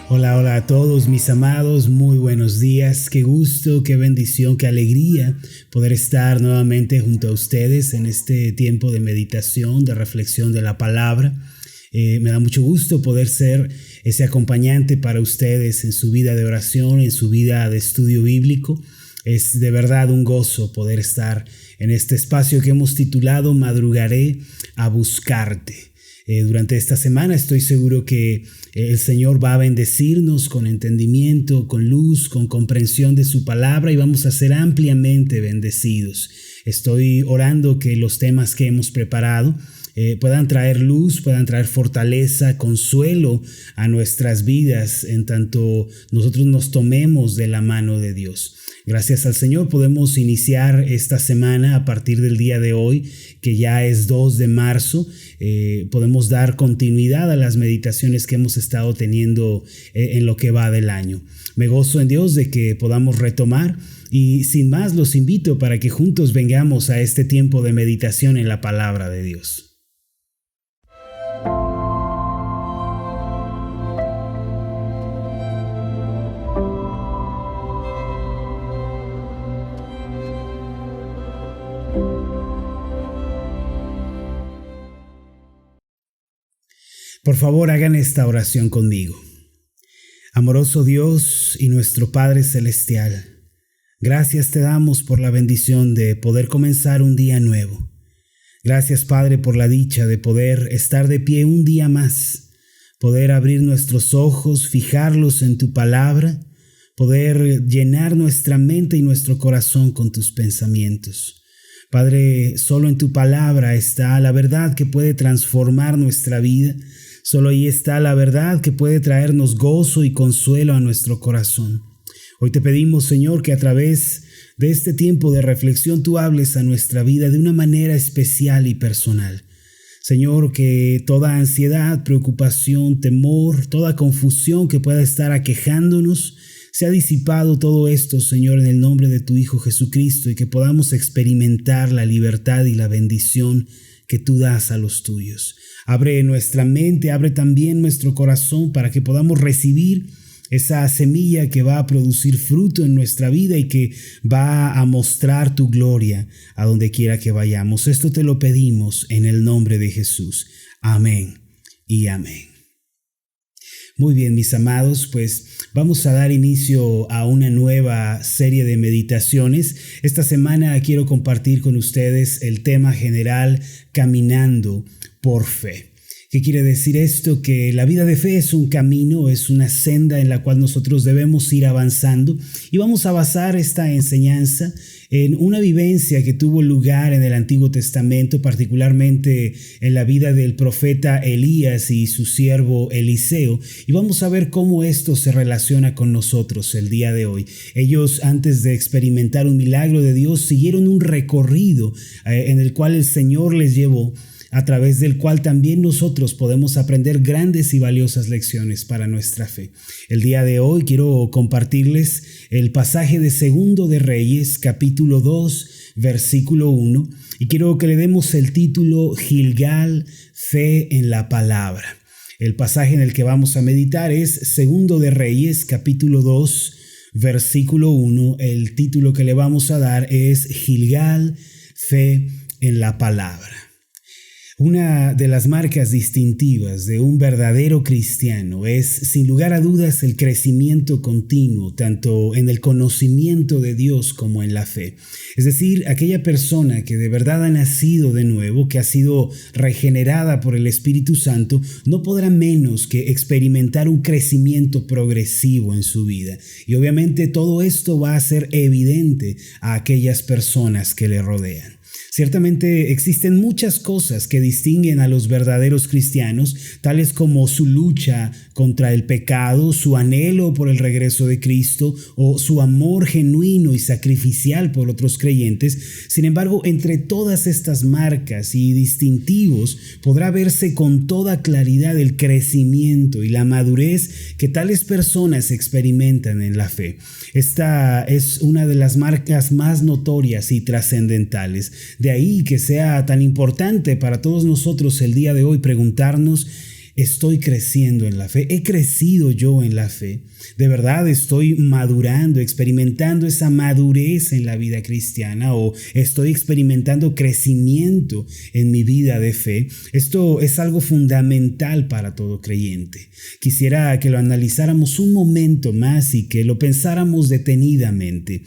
Hola, hola a todos mis amados, muy buenos días, qué gusto, qué bendición, qué alegría poder estar nuevamente junto a ustedes en este tiempo de meditación, de reflexión de la palabra. Me da mucho gusto poder ser ese acompañante para ustedes en su vida de oración, en su vida de estudio bíblico. Es de verdad un gozo poder estar en este espacio que hemos titulado Madrugaré a buscarte. Durante esta semana estoy seguro que el Señor va a bendecirnos con entendimiento, con luz, con comprensión de su palabra y vamos a ser ampliamente bendecidos. Estoy orando que los temas que hemos preparado puedan traer luz, puedan traer fortaleza, consuelo a nuestras vidas en tanto nosotros nos tomemos de la mano de Dios. Gracias al Señor podemos iniciar esta semana a partir del día de hoy, que ya es 2 de marzo. Podemos dar continuidad a las meditaciones que hemos estado teniendo en lo que va del año. Me gozo en Dios de que podamos retomar y sin más los invito para que juntos vengamos a este tiempo de meditación en la palabra de Dios. Por favor, hagan esta oración conmigo. Amoroso Dios y nuestro Padre Celestial, gracias te damos por la bendición de poder comenzar un día nuevo. Gracias, Padre, por la dicha de poder estar de pie un día más, poder abrir nuestros ojos, fijarlos en tu palabra, poder llenar nuestra mente y nuestro corazón con tus pensamientos. Padre, solo en tu palabra está la verdad que puede transformar nuestra vida. Solo ahí está la verdad que puede traernos gozo y consuelo a nuestro corazón. Hoy te pedimos, Señor, que a través de este tiempo de reflexión tú hables a nuestra vida de una manera especial y personal. Señor, que toda ansiedad, preocupación, temor, toda confusión que pueda estar aquejándonos, sea disipado todo esto, Señor, en el nombre de tu Hijo Jesucristo, y que podamos experimentar la libertad y la bendición que tú das a los tuyos. Abre nuestra mente, abre también nuestro corazón para que podamos recibir esa semilla que va a producir fruto en nuestra vida y que va a mostrar tu gloria a donde quiera que vayamos. Esto te lo pedimos en el nombre de Jesús. Amén y amén. Muy bien, mis amados, pues vamos a dar inicio a una nueva serie de meditaciones. Esta semana quiero compartir con ustedes el tema general Caminando por Fe. ¿Qué quiere decir esto? Que la vida de fe es un camino, es una senda en la cual nosotros debemos ir avanzando y vamos a basar esta enseñanza en una vivencia que tuvo lugar en el Antiguo Testamento, particularmente en la vida del profeta Elías y su siervo Eliseo, y vamos a ver cómo esto se relaciona con nosotros el día de hoy. Ellos, antes de experimentar un milagro de Dios, siguieron un recorrido en el cual el Señor les llevó, a través del cual también nosotros podemos aprender grandes y valiosas lecciones para nuestra fe. El día de hoy quiero compartirles el pasaje de 2 de Reyes, capítulo 2, versículo 1, y quiero que le demos el título Gilgal, fe en la palabra. El pasaje en el que vamos a meditar es 2 de Reyes, capítulo 2, versículo 1. El título que le vamos a dar es Gilgal, fe en la palabra. Una de las marcas distintivas de un verdadero cristiano es, sin lugar a dudas, el crecimiento continuo, tanto en el conocimiento de Dios como en la fe. Es decir, aquella persona que de verdad ha nacido de nuevo, que ha sido regenerada por el Espíritu Santo, no podrá menos que experimentar un crecimiento progresivo en su vida. Y obviamente todo esto va a ser evidente a aquellas personas que le rodean. Ciertamente existen muchas cosas que distinguen a los verdaderos cristianos, tales como su lucha contra el pecado, su anhelo por el regreso de Cristo o su amor genuino y sacrificial por otros creyentes. Sin embargo, entre todas estas marcas y distintivos podrá verse con toda claridad el crecimiento y la madurez que tales personas experimentan en la fe. Esta es una de las marcas más notorias y trascendentales. De ahí que sea tan importante para todos nosotros el día de hoy preguntarnos: ¿estoy creciendo en la fe? ¿He crecido yo en la fe? ¿De verdad estoy madurando, experimentando esa madurez en la vida cristiana? ¿O estoy experimentando crecimiento en mi vida de fe? Esto es algo fundamental para todo creyente. Quisiera que lo analizáramos un momento más y que lo pensáramos detenidamente.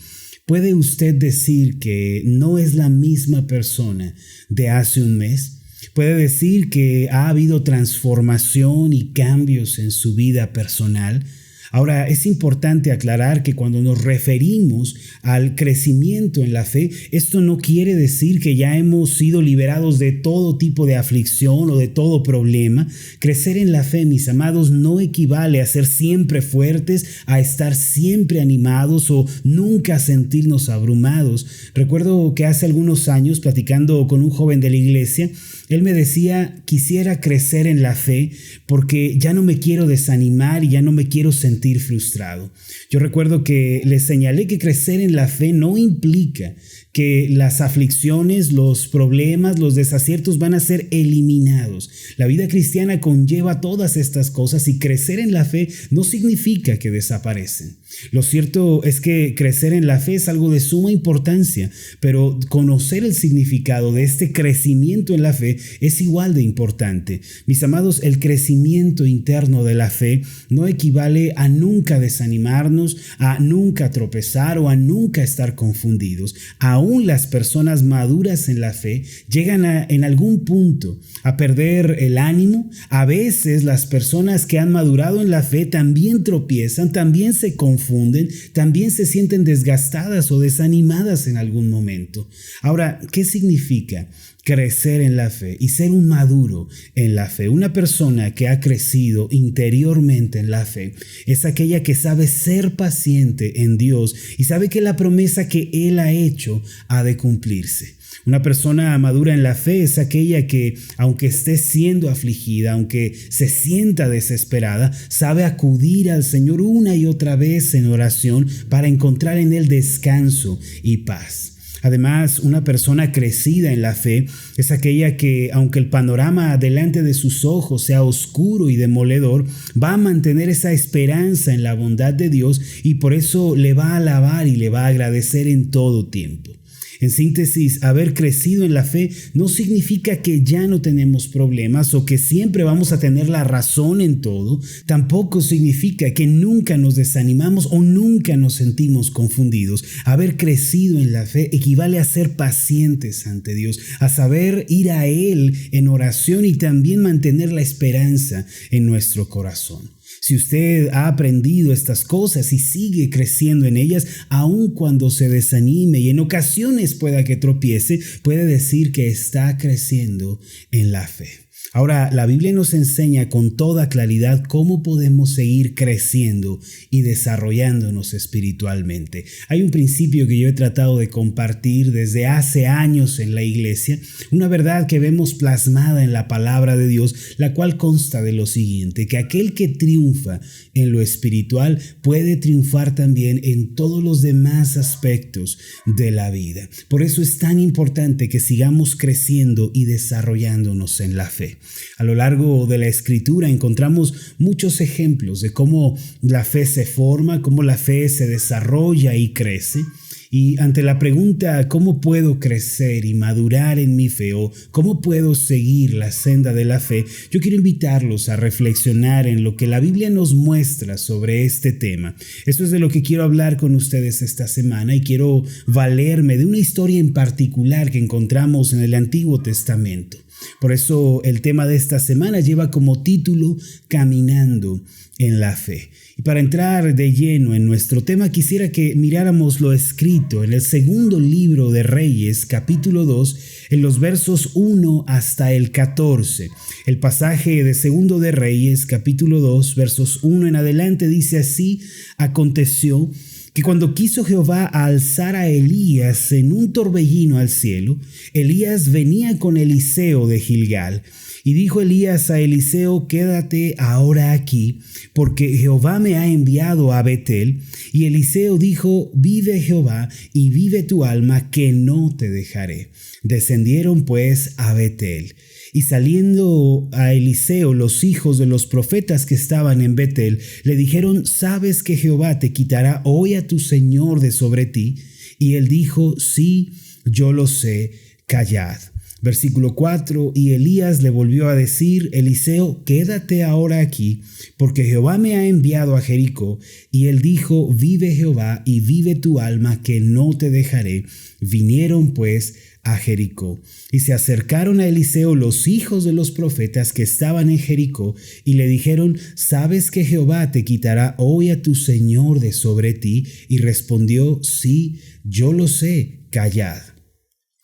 ¿Puede usted decir que no es la misma persona de hace un mes? ¿Puede decir que ha habido transformación y cambios en su vida personal? Ahora, es importante aclarar que cuando nos referimos al crecimiento en la fe, esto no quiere decir que ya hemos sido liberados de todo tipo de aflicción o de todo problema. Crecer en la fe, mis amados, no equivale a ser siempre fuertes, a estar siempre animados o nunca sentirnos abrumados. Recuerdo que hace algunos años, platicando con un joven de la iglesia, él me decía: quisiera crecer en la fe porque ya no me quiero desanimar y ya no me quiero sentir frustrado. Yo recuerdo que le señalé que crecer en la fe no implica que las aflicciones, los problemas, los desaciertos van a ser eliminados. La vida cristiana conlleva todas estas cosas y crecer en la fe no significa que desaparecen. Lo cierto es que crecer en la fe es algo de suma importancia, pero conocer el significado de este crecimiento en la fe es igual de importante. Mis amados, el crecimiento interno de la fe no equivale a nunca desanimarnos, a nunca tropezar o a nunca estar confundidos. Aún las personas maduras en la fe llegan en algún punto a perder el ánimo. A veces las personas que han madurado en la fe también tropiezan, también se confunden, también se sienten desgastadas o desanimadas en algún momento. Ahora, ¿qué significa crecer en la fe y ser un maduro en la fe? Una persona que ha crecido interiormente en la fe es aquella que sabe ser paciente en Dios y sabe que la promesa que Él ha hecho ha de cumplirse. Una persona madura en la fe es aquella que, aunque esté siendo afligida, aunque se sienta desesperada, sabe acudir al Señor una y otra vez en oración para encontrar en Él descanso y paz. Además, una persona crecida en la fe es aquella que, aunque el panorama delante de sus ojos sea oscuro y demoledor, va a mantener esa esperanza en la bondad de Dios y por eso le va a alabar y le va a agradecer en todo tiempo. En síntesis, haber crecido en la fe no significa que ya no tenemos problemas o que siempre vamos a tener la razón en todo. Tampoco significa que nunca nos desanimamos o nunca nos sentimos confundidos. Haber crecido en la fe equivale a ser pacientes ante Dios, a saber ir a Él en oración y también mantener la esperanza en nuestro corazón. Si usted ha aprendido estas cosas y sigue creciendo en ellas, aun cuando se desanime y en ocasiones pueda que tropiece, puede decir que está creciendo en la fe. Ahora, la Biblia nos enseña con toda claridad cómo podemos seguir creciendo y desarrollándonos espiritualmente. Hay un principio que yo he tratado de compartir desde hace años en la iglesia, una verdad que vemos plasmada en la palabra de Dios, la cual consta de lo siguiente: que aquel que triunfa en lo espiritual puede triunfar también en todos los demás aspectos de la vida. Por eso es tan importante que sigamos creciendo y desarrollándonos en la fe. A lo largo de la Escritura encontramos muchos ejemplos de cómo la fe se forma, cómo la fe se desarrolla y crece. Y ante la pregunta ¿cómo puedo crecer y madurar en mi fe? O ¿cómo puedo seguir la senda de la fe? Yo quiero invitarlos a reflexionar en lo que la Biblia nos muestra sobre este tema. Eso es de lo que quiero hablar con ustedes esta semana y quiero valerme de una historia en particular que encontramos en el Antiguo Testamento. Por eso el tema de esta semana lleva como título Caminando en la fe. Y para entrar de lleno en nuestro tema, quisiera que miráramos lo escrito en el segundo libro de Reyes, capítulo 2, en los versos 1 hasta el 14. El pasaje de segundo de Reyes, capítulo 2, versos 1 en adelante, dice así: aconteció que cuando quiso Jehová alzar a Elías en un torbellino al cielo, Elías venía con Eliseo de Gilgal. Y dijo Elías a Eliseo: quédate ahora aquí, porque Jehová me ha enviado a Betel. Y Eliseo dijo: vive Jehová y vive tu alma, que no te dejaré. Descendieron pues a Betel. Y saliendo a Eliseo los hijos de los profetas que estaban en Betel, le dijeron: ¿sabes que Jehová te quitará hoy a tu señor de sobre ti? Y él dijo: sí, yo lo sé, callad. Versículo 4, y Elías le volvió a decir: Eliseo, quédate ahora aquí, porque Jehová me ha enviado a Jericó. Y él dijo: vive Jehová y vive tu alma, que no te dejaré. Vinieron pues a Jericó. Y se acercaron a Eliseo los hijos de los profetas que estaban en Jericó, y le dijeron: ¿sabes que Jehová te quitará hoy a tu señor de sobre ti? Y respondió: sí, yo lo sé, callad.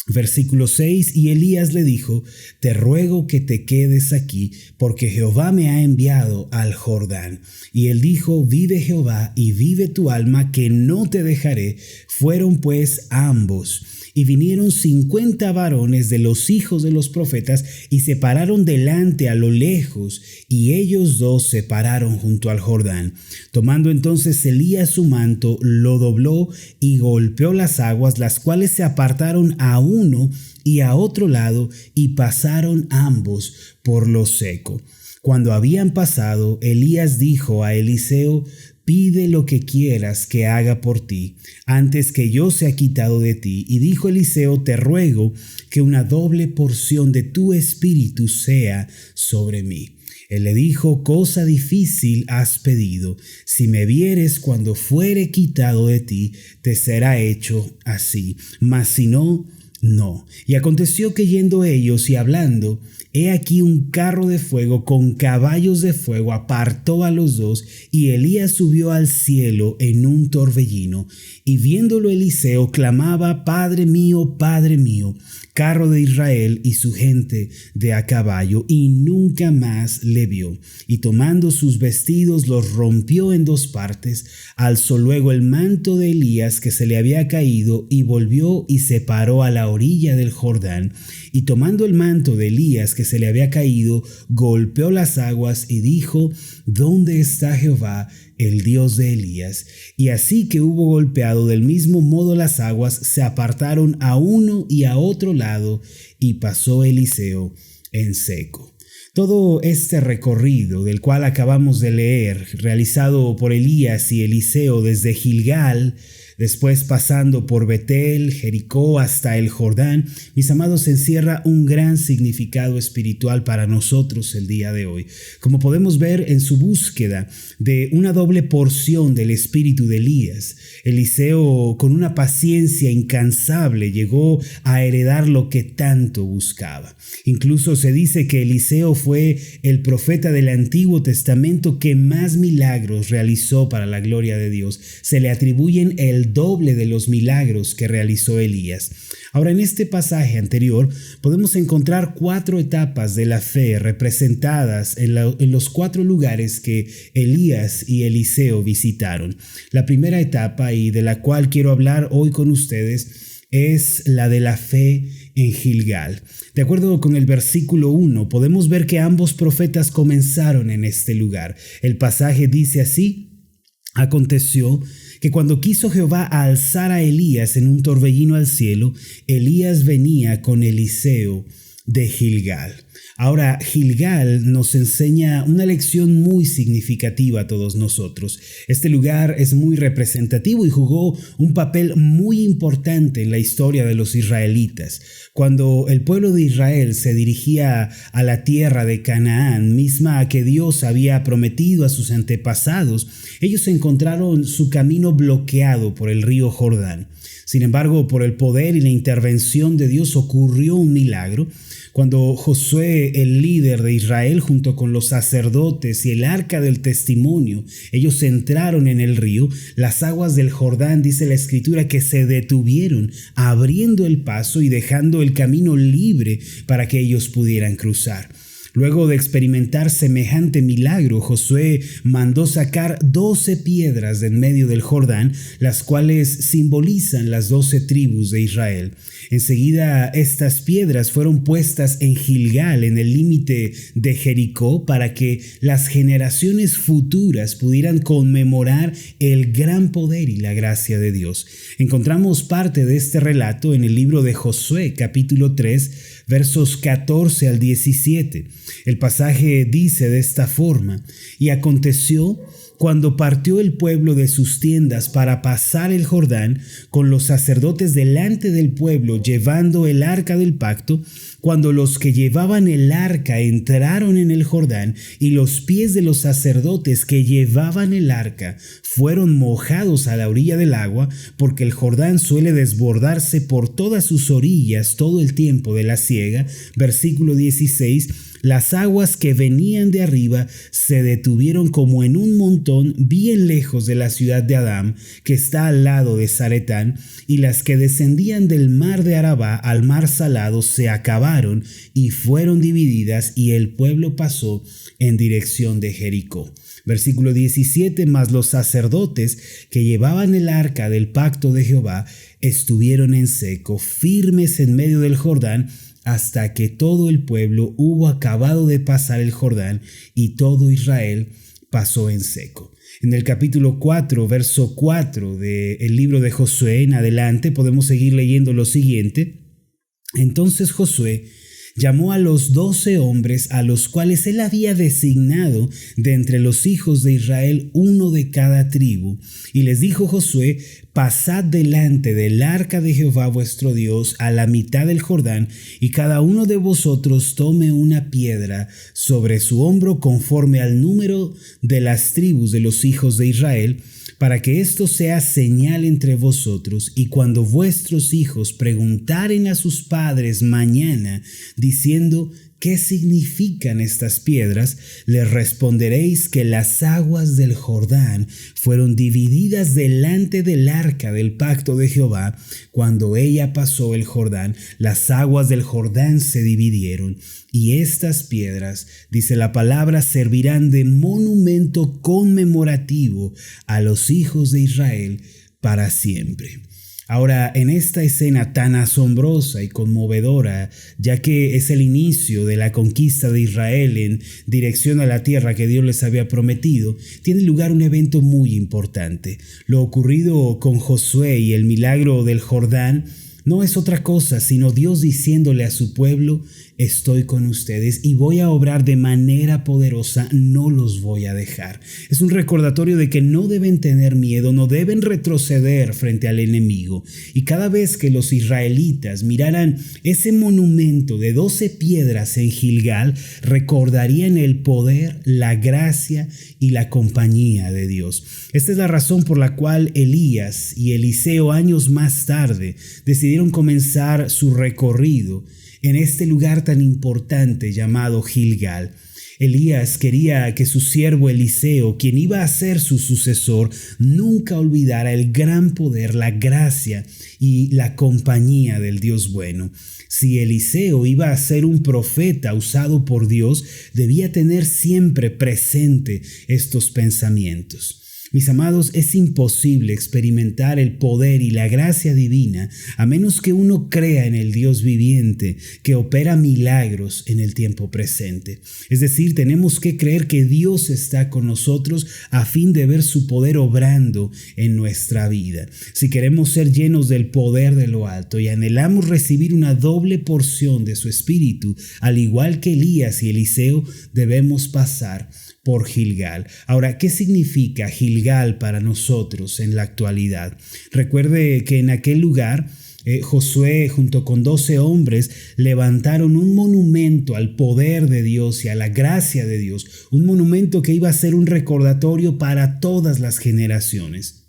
Versículo 6, y Elías le dijo: te ruego que te quedes aquí, porque Jehová me ha enviado al Jordán. Y él dijo: vive Jehová y vive tu alma, que no te dejaré. Fueron pues ambos. Y vinieron 50 varones de los hijos de los profetas y se pararon delante a lo lejos, y ellos dos se pararon junto al Jordán. Tomando entonces Elías su manto, lo dobló y golpeó las aguas, las cuales se apartaron a uno y a otro lado, y pasaron ambos por lo seco. Cuando habían pasado, Elías dijo a Eliseo: pide lo que quieras que haga por ti, antes que yo sea quitado de ti. Y dijo Eliseo: te ruego que una doble porción de tu espíritu sea sobre mí. Él le dijo: cosa difícil has pedido. Si me vieres cuando fuere quitado de ti, te será hecho así. Mas si no, no. Y aconteció que yendo ellos y hablando, he aquí un carro de fuego con caballos de fuego apartó a los dos, y Elías subió al cielo en un torbellino. Y viéndolo Eliseo clamaba: Padre mío, carro de Israel y su gente de a caballo, y nunca más le vio. Y tomando sus vestidos los rompió en dos partes, alzó luego el manto de Elías que se le había caído, y volvió y se paró a la orilla del Jordán. Y tomando el manto de Elías que se le había caído, golpeó las aguas y dijo: ¿dónde está Jehová, el Dios de Elías? Y así que hubo golpeado del mismo modo las aguas, se apartaron a uno y a otro lado, y pasó Eliseo en seco. Todo este recorrido del cual acabamos de leer, realizado por Elías y Eliseo desde Gilgal, después pasando por Betel, Jericó hasta el Jordán, mis amados, encierra un gran significado espiritual para nosotros el día de hoy. Como podemos ver en su búsqueda de una doble porción del espíritu de Elías, Eliseo, con una paciencia incansable, llegó a heredar lo que tanto buscaba. Incluso se dice que Eliseo fue el profeta del Antiguo Testamento que más milagros realizó para la gloria de Dios. Se le atribuyen el doble de los milagros que realizó Elías. Ahora, en este pasaje anterior podemos encontrar 4 etapas de la fe representadas en los 4 lugares que Elías y Eliseo visitaron. La primera etapa, y de la cual quiero hablar hoy con ustedes, es la de la fe en Gilgal. De acuerdo con el versículo 1, podemos ver que ambos profetas comenzaron en este lugar. El pasaje dice así: aconteció que cuando quiso Jehová alzar a Elías en un torbellino al cielo, Elías venía con Eliseo de Gilgal. Ahora, Gilgal nos enseña una lección muy significativa a todos nosotros. Este lugar es muy representativo y jugó un papel muy importante en la historia de los israelitas. Cuando el pueblo de Israel se dirigía a la tierra de Canaán, misma que Dios había prometido a sus antepasados, ellos encontraron su camino bloqueado por el río Jordán. Sin embargo, por el poder y la intervención de Dios ocurrió un milagro. Cuando Josué, el líder de Israel, junto con los sacerdotes y el arca del testimonio, ellos entraron en el río, las aguas del Jordán, dice la Escritura, que se detuvieron, abriendo el paso y dejando el camino libre para que ellos pudieran cruzar. Luego de experimentar semejante milagro, Josué mandó sacar 12 piedras de en medio del Jordán, las cuales simbolizan las 12 tribus de Israel. Enseguida estas piedras fueron puestas en Gilgal, en el límite de Jericó, para que las generaciones futuras pudieran conmemorar el gran poder y la gracia de Dios. Encontramos parte de este relato en el libro de Josué, capítulo 3, versos 14 al 17. El pasaje dice de esta forma: y aconteció cuando partió el pueblo de sus tiendas para pasar el Jordán, con los sacerdotes delante del pueblo llevando el arca del pacto, cuando los que llevaban el arca entraron en el Jordán, y los pies de los sacerdotes que llevaban el arca fueron mojados a la orilla del agua, porque el Jordán suele desbordarse por todas sus orillas todo el tiempo de la siega. Versículo 16. Las aguas que venían de arriba se detuvieron como en un montón bien lejos de la ciudad de Adam, que está al lado de Zaretán, y las que descendían del mar de Arabá al mar salado se acabaron y fueron divididas, y el pueblo pasó en dirección de Jericó. Versículo 17, mas los sacerdotes que llevaban el arca del pacto de Jehová estuvieron en seco, firmes en medio del Jordán, hasta que todo el pueblo hubo acabado de pasar el Jordán, y todo Israel pasó en seco. En el capítulo 4, verso 4 del libro de Josué en adelante podemos seguir leyendo lo siguiente. Entonces Josué llamó a los 12 hombres a los cuales él había designado de entre los hijos de Israel, uno de cada tribu, y les dijo Josué: pasad delante del arca de Jehová vuestro Dios a la mitad del Jordán, y cada uno de vosotros tome una piedra sobre su hombro conforme al número de las tribus de los hijos de Israel, para que esto sea señal entre vosotros, y cuando vuestros hijos preguntaren a sus padres mañana, diciendo: ¿qué significan estas piedras?, les responderéis que las aguas del Jordán fueron divididas delante del arca del pacto de Jehová. Cuando ella pasó el Jordán, las aguas del Jordán se dividieron. Y estas piedras, dice la palabra, servirán de monumento conmemorativo a los hijos de Israel para siempre. Ahora, en esta escena tan asombrosa y conmovedora, ya que es el inicio de la conquista de Israel en dirección a la tierra que Dios les había prometido, tiene lugar un evento muy importante. Lo ocurrido con Josué y el milagro del Jordán no es otra cosa sino Dios diciéndole a su pueblo: estoy con ustedes y voy a obrar de manera poderosa, no los voy a dejar. Es un recordatorio de que no deben tener miedo, no deben retroceder frente al enemigo. Y cada vez que los israelitas miraran ese monumento de 12 piedras en Gilgal, recordarían el poder, la gracia y la compañía de Dios. Esta es la razón por la cual Elías y Eliseo, años más tarde, decidieron comenzar su recorrido en este lugar tan importante llamado Gilgal. Elías quería que su siervo Eliseo, quien iba a ser su sucesor, nunca olvidara el gran poder, la gracia y la compañía del Dios bueno. Si Eliseo iba a ser un profeta usado por Dios, debía tener siempre presente estos pensamientos. Mis amados, es imposible experimentar el poder y la gracia divina a menos que uno crea en el Dios viviente que opera milagros en el tiempo presente. Es decir, tenemos que creer que Dios está con nosotros a fin de ver su poder obrando en nuestra vida. Si queremos ser llenos del poder de lo alto y anhelamos recibir una doble porción de su espíritu, al igual que Elías y Eliseo, debemos pasar por Gilgal. Ahora, ¿qué significa Gilgal para nosotros en la actualidad? Recuerde que en aquel lugar Josué junto con 12 hombres levantaron un monumento al poder de Dios y a la gracia de Dios, un monumento que iba a ser un recordatorio para todas las generaciones.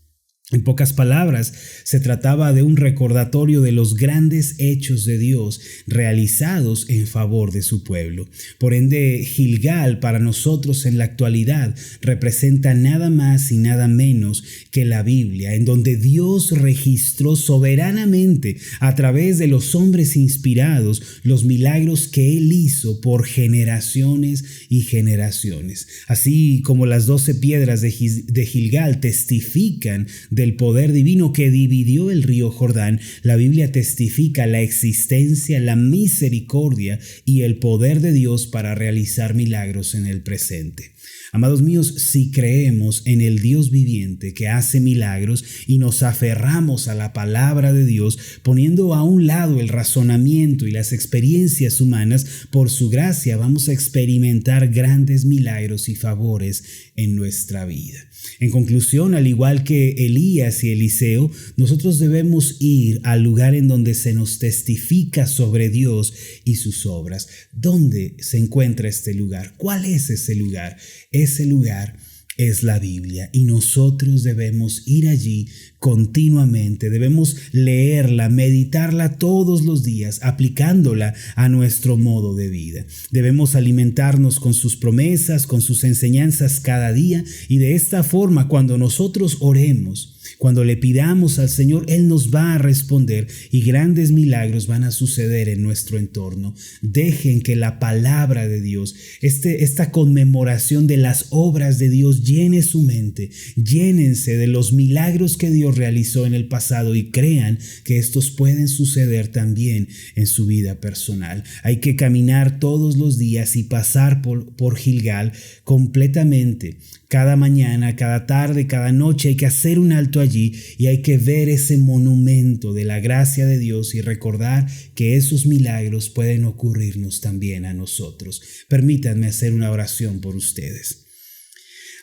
En pocas palabras, se trataba de un recordatorio de los grandes hechos de Dios realizados en favor de su pueblo. Por ende, Gilgal para nosotros en la actualidad representa nada más y nada menos que la Biblia, en donde Dios registró soberanamente a través de los hombres inspirados los milagros que Él hizo por generaciones y generaciones. Así como las 12 piedras de Gilgal testifican del poder divino que dividió el río Jordán, la Biblia testifica la existencia, la misericordia y el poder de Dios para realizar milagros en el presente. Amados míos, si creemos en el Dios viviente que hace milagros y nos aferramos a la palabra de Dios, poniendo a un lado el razonamiento y las experiencias humanas, por su gracia vamos a experimentar grandes milagros y favores en nuestra vida. En conclusión, al igual que Elías y Eliseo, nosotros debemos ir al lugar en donde se nos testifica sobre Dios y sus obras. ¿Dónde se encuentra este lugar? ¿Cuál es ese lugar? Ese lugar es la Biblia y nosotros debemos ir allí continuamente, debemos leerla, meditarla todos los días, aplicándola a nuestro modo de vida. Debemos alimentarnos con sus promesas, con sus enseñanzas cada día y de esta forma cuando nosotros oremos, cuando le pidamos al Señor, Él nos va a responder y grandes milagros van a suceder en nuestro entorno. Dejen que la palabra de Dios, esta conmemoración de las obras de Dios llene su mente. Llénense de los milagros que Dios realizó en el pasado y crean que estos pueden suceder también en su vida personal. Hay que caminar todos los días y pasar por Gilgal completamente. Cada mañana, cada tarde, cada noche hay que hacer un alto allí y hay que ver ese monumento de la gracia de Dios y recordar que esos milagros pueden ocurrirnos también a nosotros. Permítanme hacer una oración por ustedes.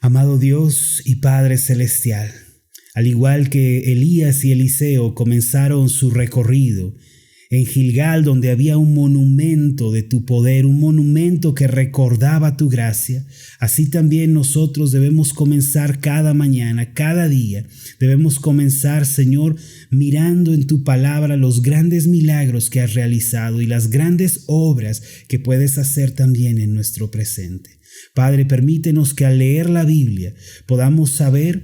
Amado Dios y Padre Celestial, al igual que Elías y Eliseo comenzaron su recorrido en Gilgal, donde había un monumento de tu poder, un monumento que recordaba tu gracia, así también nosotros debemos comenzar cada mañana, cada día. Debemos comenzar, Señor, mirando en tu palabra los grandes milagros que has realizado y las grandes obras que puedes hacer también en nuestro presente. Padre, permítenos que al leer la Biblia podamos saber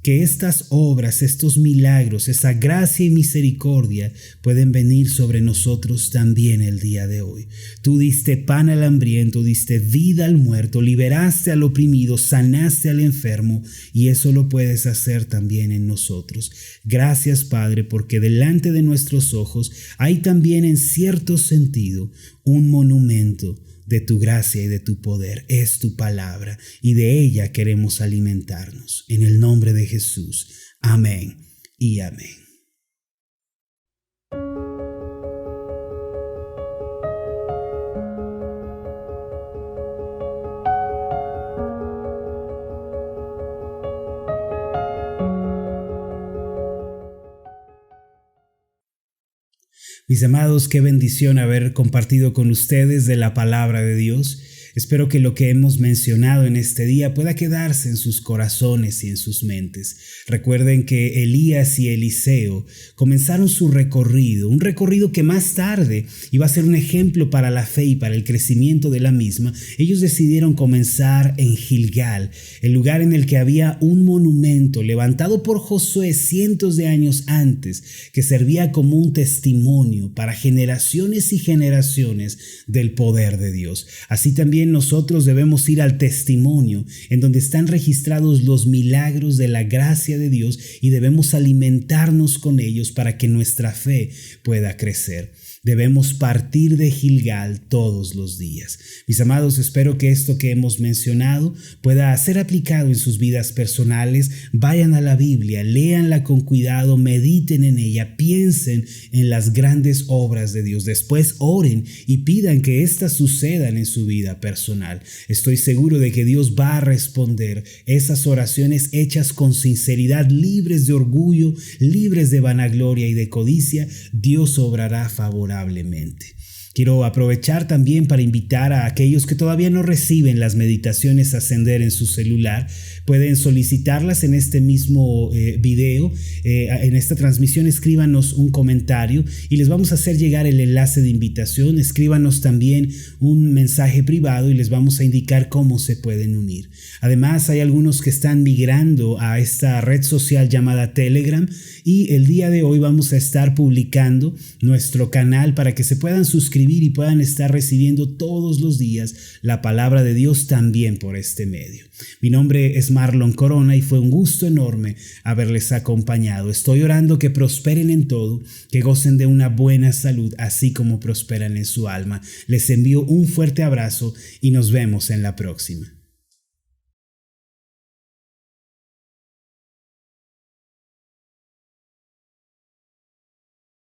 que estas obras, estos milagros, esa gracia y misericordia pueden venir sobre nosotros también el día de hoy. Tú diste pan al hambriento, diste vida al muerto, liberaste al oprimido, sanaste al enfermo y eso lo puedes hacer también en nosotros. Gracias, Padre, porque delante de nuestros ojos hay también en cierto sentido un monumento de tu gracia y de tu poder. Es tu palabra y de ella queremos alimentarnos. En el nombre de Jesús. Amén y amén. Mis amados, qué bendición haber compartido con ustedes de la palabra de Dios. Espero que lo que hemos mencionado en este día pueda quedarse en sus corazones y en sus mentes. Recuerden que Elías y Eliseo comenzaron su recorrido, un recorrido que más tarde iba a ser un ejemplo para la fe y para el crecimiento de la misma. Ellos decidieron comenzar en Gilgal, el lugar en el que había un monumento levantado por Josué cientos de años antes, que servía como un testimonio para generaciones y generaciones del poder de Dios. Así también nosotros debemos ir al testimonio en donde están registrados los milagros de la gracia de Dios y debemos alimentarnos con ellos para que nuestra fe pueda crecer. Debemos partir de Gilgal todos los días. Mis amados, espero que esto que hemos mencionado pueda ser aplicado en sus vidas personales. Vayan a la Biblia, léanla con cuidado, mediten en ella, piensen en las grandes obras de Dios. Después oren y pidan que éstas sucedan en su vida personal. Estoy seguro de que Dios va a responder esas oraciones hechas con sinceridad, libres de orgullo, libres de vanagloria y de codicia. Dios obrará favorablemente. Quiero aprovechar también para invitar a aquellos que todavía no reciben las meditaciones Ascender en su celular. Pueden solicitarlas en este mismo video. En esta transmisión escríbanos un comentario y les vamos a hacer llegar el enlace de invitación. Escríbanos también un mensaje privado y les vamos a indicar cómo se pueden unir. Además, hay algunos que están migrando a esta red social llamada Telegram y el día de hoy vamos a estar publicando nuestro canal para que se puedan suscribir y puedan estar recibiendo todos los días la palabra de Dios también por este medio. Mi nombre es Marlon Corona y fue un gusto enorme haberles acompañado. Estoy orando que prosperen en todo, que gocen de una buena salud, así como prosperan en su alma. Les envío un fuerte abrazo y nos vemos en la próxima.